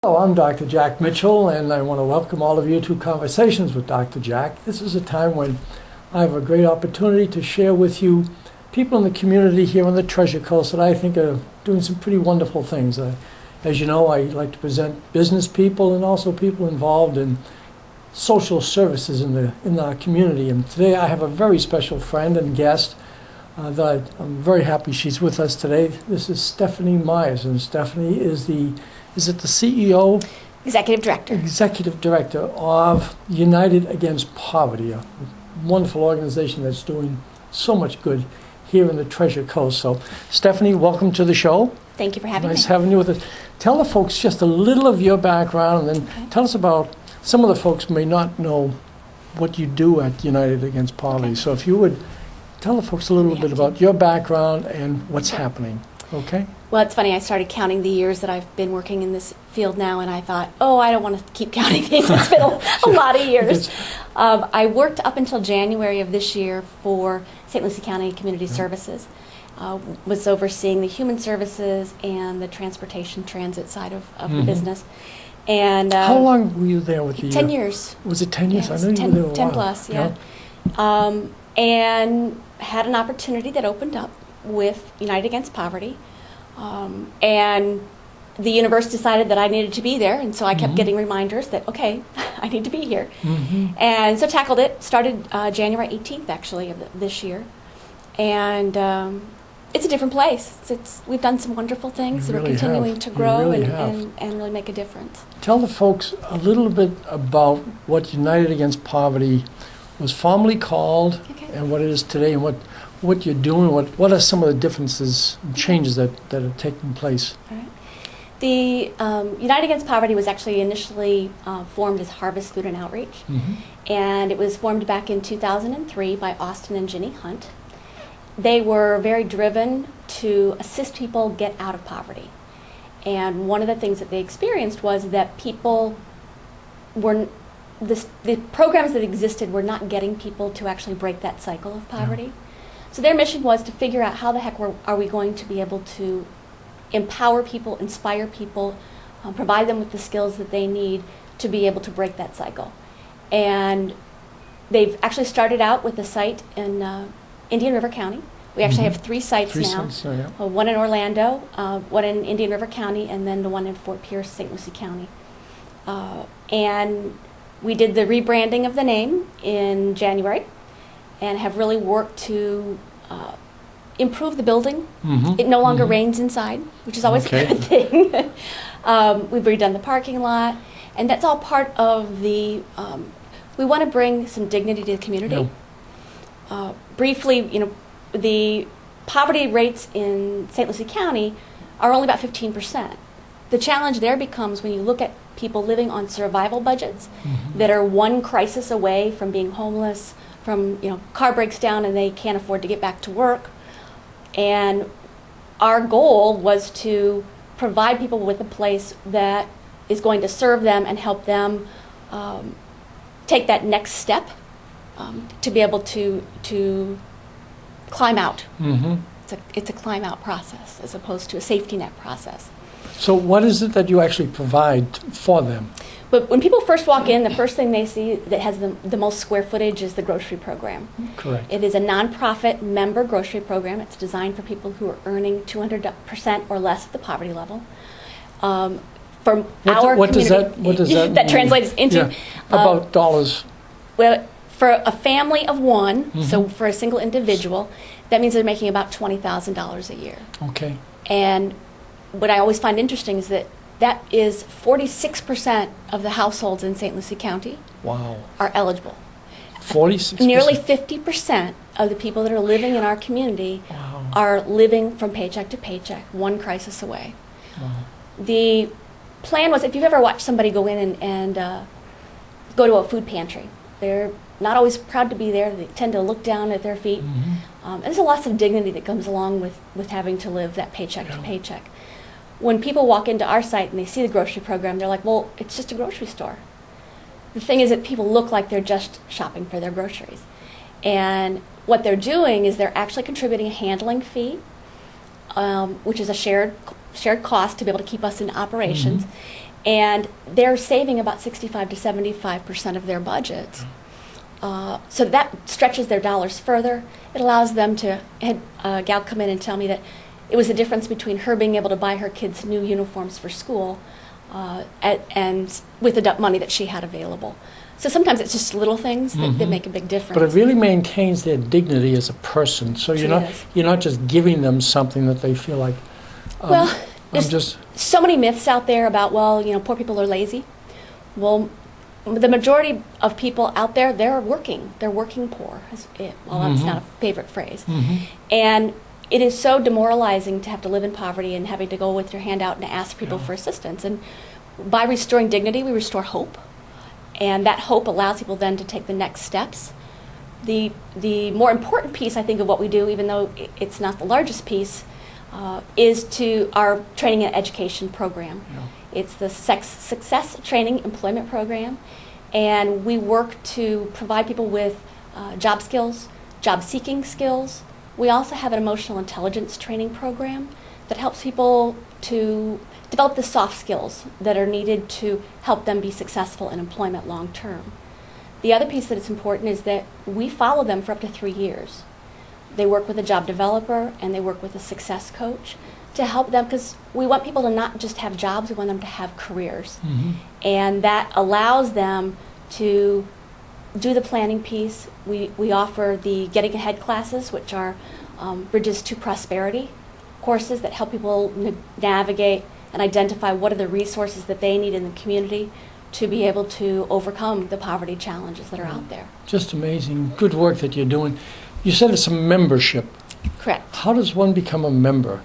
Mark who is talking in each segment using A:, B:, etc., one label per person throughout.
A: Hello, I'm Dr. Jack Mitchell, and I want to welcome all of you to Conversations with Dr. Jack. This is a time when I have a great opportunity to share with you people in the community here on the Treasure Coast that I think are doing some pretty wonderful things. As you know, I like to present business people and also people involved in social services in our community. And today I have a very special friend and guest that I'm very happy she's with us today. This is Stephanie Myers, and Stephanie is the CEO?
B: Executive Director.
A: Executive Director of United Against Poverty, a wonderful organization that's doing so much good here in the Treasure Coast. So, Stephanie, welcome to the show.
B: Thank you for having me.
A: Nice having you with us. Tell the folks just a little of your background, and then tell us about, some of the folks may not know what you do at United Against Poverty. So if you would tell the folks a little bit about your background and what's happening. Okay?
B: Well, it's funny, I started counting the years that I've been working in this field now, and I thought, I don't want to keep counting these. It's been a lot of years. I worked up until January of this year for St. Lucie County Community Services. Was overseeing the human services and the transportation transit side of the business. And
A: how long were you there with you?
B: 10 years.
A: Was it 10 years?
B: Yeah,
A: I know you were there a while.
B: 10 plus, yeah. And had an opportunity that opened up with United Against Poverty. And the universe decided that I needed to be there, and so I kept getting reminders that, okay, I need to be here. And so tackled it, started January 18th, actually, of this year. And it's a different place. We've done some wonderful things, and we're continuing to grow and really make a difference.
A: Tell the folks a little bit about what United Against Poverty was formerly called and what it is today, and what you're doing, what are some of the differences and changes that are taking place?
B: All right. The United Against Poverty was actually initially formed as Harvest Food and Outreach, and it was formed back in 2003 by Austin and Ginny Hunt. They were very driven to assist people get out of poverty, and one of the things that they experienced was that people were the programs that existed were not getting people to actually break that cycle of poverty. Yeah. So their mission was to figure out how the heck are we going to be able to empower people, inspire people, provide them with the skills that they need to be able to break that cycle. And they've actually started out with a site in Indian River County. We actually have three sites now. One in Orlando, one in Indian River County, and then the one in Fort Pierce, St. Lucie County. And we did the rebranding of the name in January, and have really worked to improve the building. It no longer rains inside, which is always a good thing. We've redone the parking lot, and that's all part of the, we want to bring some dignity to the community. Briefly, the poverty rates in St. Lucie County are only about 15%. The challenge there becomes when you look at people living on survival budgets that are one crisis away from being homeless, from car breaks down and they can't afford to get back to work. And our goal was to provide people with a place that is going to serve them and help them take that next step to be able to climb out. It's a climb out process as opposed to a safety net process.
A: So what is it that you actually provide for them?
B: But when people first walk in, the first thing they see that has the most square footage is the grocery program.
A: Correct.
B: It is a nonprofit member grocery program. It's designed for people who are earning 200% or less of the poverty level. What
A: does that mean?
B: That translates into
A: about dollars.
B: Well, for a family of one, so for a single individual, that means they're making about $20,000 a year.
A: Okay.
B: And what I always find interesting is that is 46% of the households in St. Lucie County are eligible.
A: 46%?
B: Nearly 50% of the people that are living in our community are living from paycheck to paycheck, one crisis away. The plan was, if you've ever watched somebody go in and go to a food pantry, they're not always proud to be there. They tend to look down at their feet. And there's a loss of dignity that comes along with having to live that paycheck to paycheck. When people walk into our site and they see the grocery program, they're like, well, it's just a grocery store. The thing is that people look like they're just shopping for their groceries. And what they're doing is they're actually contributing a handling fee, which is a shared cost to be able to keep us in operations. And they're saving about 65 to 75% of their budgets. So that stretches their dollars further. It allows them to, had a gal come in and tell me that it was the difference between her being able to buy her kids new uniforms for school and with the money that she had available. So sometimes it's just little things that make a big difference.
A: But it really maintains their dignity as a person. So you're not just giving them something that they feel like,
B: well, there's so many myths out there about, well, poor people are lazy. Well, the majority of people out there, they're working. They're working poor. Well, that's not a favorite phrase. And it is so demoralizing to have to live in poverty and having to go with your hand out and ask people for assistance. And by restoring dignity, we restore hope. And that hope allows people then to take the next steps. The more important piece, I think, of what we do, even though it's not the largest piece, is to our training and education program. It's the Success Training Employment Program, and we work to provide people with job skills, job-seeking skills. We also have an emotional intelligence training program that helps people to develop the soft skills that are needed to help them be successful in employment long term. The other piece that is important is that we follow them for up to 3 years. They work with a job developer and they work with a success coach to help them, because we want people to not just have jobs, we want them to have careers. And that allows them to do the planning piece. We offer the Getting Ahead classes, which are Bridges to Prosperity courses that help people navigate and identify what are the resources that they need in the community to be able to overcome the poverty challenges that are out there.
A: Just amazing. Good work that you're doing. You said it's a membership.
B: Correct.
A: How does one become a member?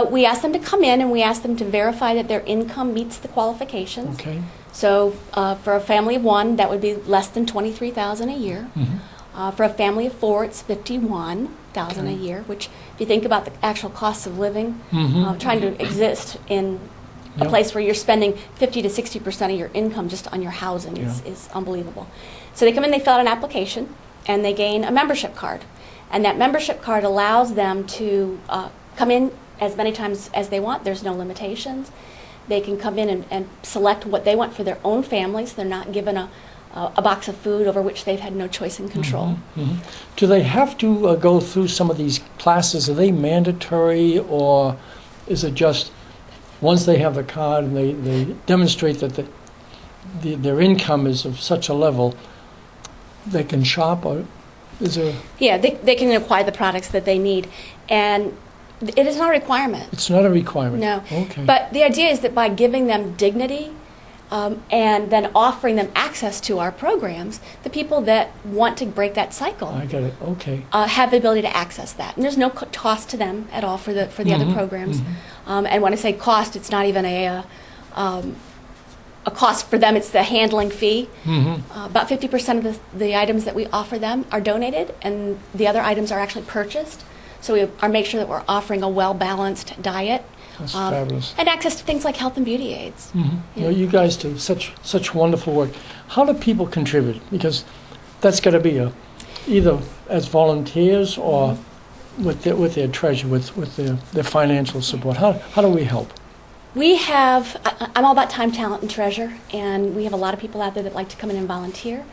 B: We ask them to come in and we ask them to verify that their income meets the qualifications.
A: Okay.
B: So for a family of one, that would be less than $23,000 a year. For a family of four, it's $51,000 a year, which if you think about the actual cost of living, trying to exist in a place where you're spending 50 to 60% of your income just on your housing is unbelievable. So they come in, they fill out an application, and they gain a membership card. And that membership card allows them to come in as many times as they want. There's no limitations. They can come in and select what they want for their own families. They're not given a box of food over which they've had no choice and control.
A: Do they have to go through some of these classes? Are they mandatory, or is it just once they have the card and they demonstrate that their income is of such a level, they can shop? Or is there? Yeah,
B: they can acquire the products that they need, and it is not a requirement.
A: It's not a requirement.
B: No.
A: Okay.
B: But the idea is that by giving them dignity and then offering them access to our programs, the people that want to break that cycle,
A: I get it. Okay.
B: Have the ability to access that, and there's no cost to them at all for the other programs. And when I say cost, it's not even a cost for them. It's the handling fee. About 50% of the items that we offer them are donated, and the other items are actually purchased. So we make sure that we're offering a well-balanced diet.
A: That's fabulous.
B: And access to things like health and beauty aids.
A: You guys do such wonderful work. How do people contribute? Because that's got to be either as volunteers or with their treasure, with their financial support. How do we help?
B: We have, I'm all about time, talent, and treasure, and we have a lot of people out there that like to come in and volunteer.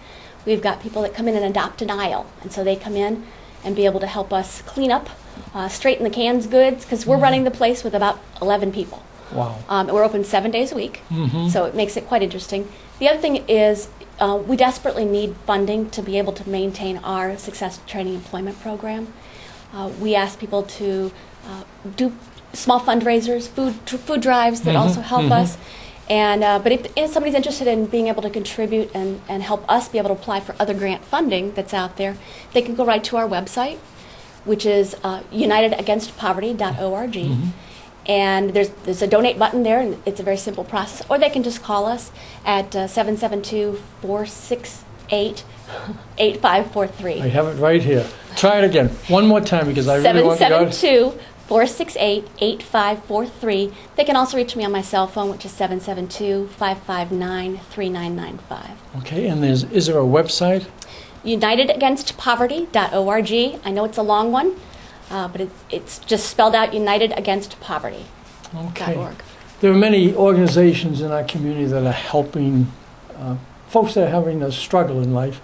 B: We've got people that come in and adopt an aisle, and so they come in and be able to help us clean up, straighten the cans goods, because we're running the place with about 11 people.
A: Wow.
B: We're open 7 days a week, so it makes it quite interesting. The other thing is we desperately need funding to be able to maintain our Success Training Employment Program. We ask people to do small fundraisers, food drives that also help us. And but if somebody's interested in being able to contribute and help us be able to apply for other grant funding that's out there, they can go right to our website, which is unitedagainstpoverty.org. And there's a donate button there, and it's a very simple process. Or they can just call us at 772-468-8543.
A: I have it right here. Try it again. One more time, because I really want to go. 772-468-8543. They can also reach me on my cell phone, which is 772-559-3995. Okay, and is there a website?
B: unitedagainstpoverty.org. I know it's a long one, but it's just spelled out, unitedagainstpoverty.org.
A: Okay. there are many organizations in our community that are helping folks that are having a struggle in life,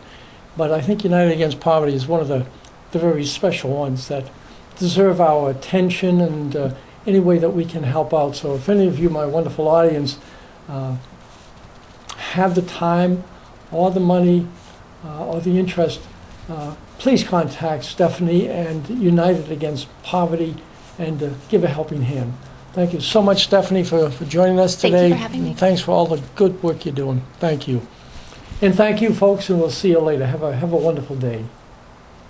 A: but I think United Against Poverty is one of the very special ones that deserve our attention and any way that we can help out. So if any of you, my wonderful audience, have the time or the money or the interest, please contact Stephanie and United Against Poverty and give a helping hand. Thank you so much, Stephanie, for joining us today.
B: Thank you for having me.
A: And thanks for all the good work you're doing. Thank you. And thank you, folks, and we'll see you later. Have a wonderful day.